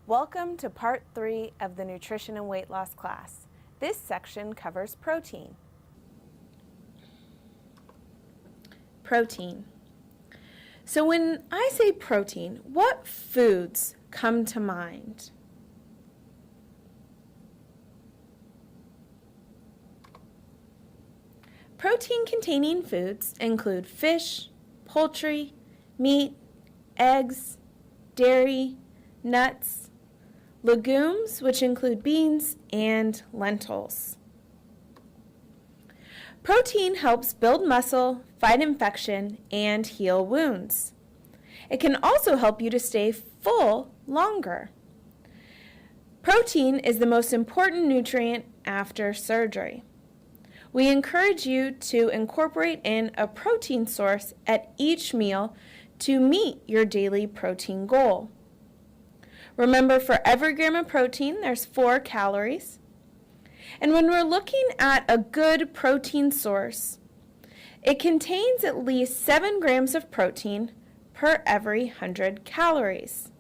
Welcome to Part 3 of the Nutrition and Weight Loss class. This section covers protein. Protein. So when I say protein, what foods come to mind? Protein-containing foods include fish, poultry, meat, eggs, dairy, nuts, legumes, which include beans and lentils. Protein helps build muscle, fight infection, and heal wounds. It can also help you to stay full longer. Protein is the most important nutrient after surgery. We encourage you to incorporate in a protein source at each meal to meet your daily protein goal. Remember, for every gram of protein, there's 4 calories. And when we're looking at a good protein source, it contains at least 7 grams of protein per every 100 calories.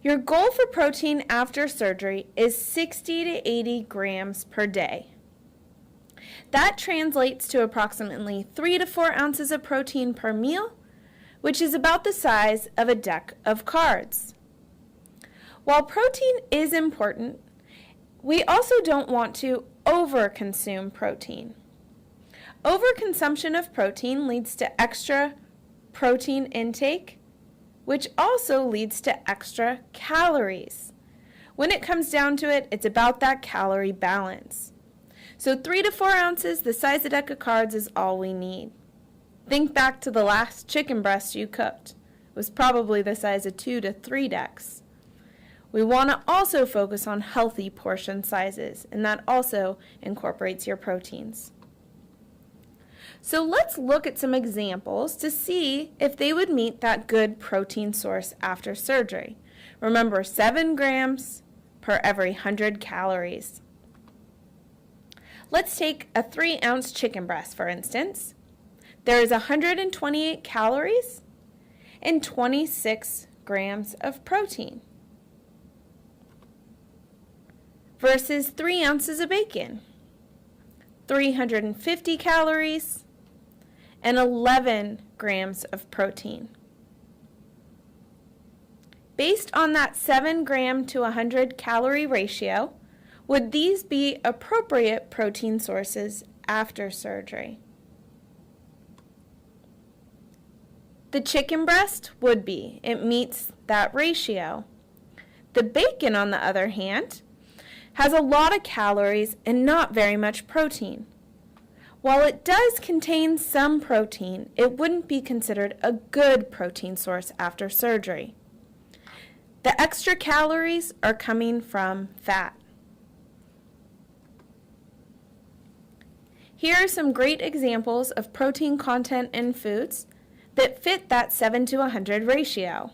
Your goal for protein after surgery is 60 to 80 grams per day. That translates to approximately 3 to 4 ounces of protein per meal, which is about the size of a deck of cards. While protein is important, we also don't want to overconsume protein. Overconsumption of protein leads to extra protein intake, which also leads to extra calories. When it comes down to it, it's about that calorie balance. So 3 to 4 ounces, the size of a deck of cards, is all we need. Think back to the last chicken breast you cooked. It was probably the size of 2 to 3 decks. We want to also focus on healthy portion sizes, and that also incorporates your proteins. So let's look at some examples to see if they would meet that good protein source after surgery. Remember, 7 grams per every 100 calories. Let's take a 3-ounce chicken breast, for instance. There is 128 calories and 26 grams of protein versus 3 ounces of bacon, 350 calories and 11 grams of protein. Based on that 7 gram to 100 calorie ratio, would these be appropriate protein sources after surgery? The chicken breast would be. It meets that ratio. The bacon, on the other hand, has a lot of calories and not very much protein. While it does contain some protein, it wouldn't be considered a good protein source after surgery. The extra calories are coming from fat. Here are some great examples of protein content in foods that fit that 7 to 100 ratio.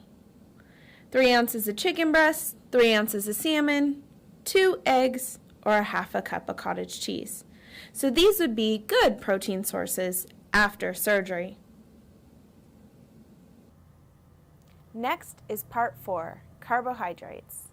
3 ounces of chicken breast, 3 ounces of salmon, 2 eggs, or a half a cup of cottage cheese. So these would be good protein sources after surgery. Next is Part 4, carbohydrates.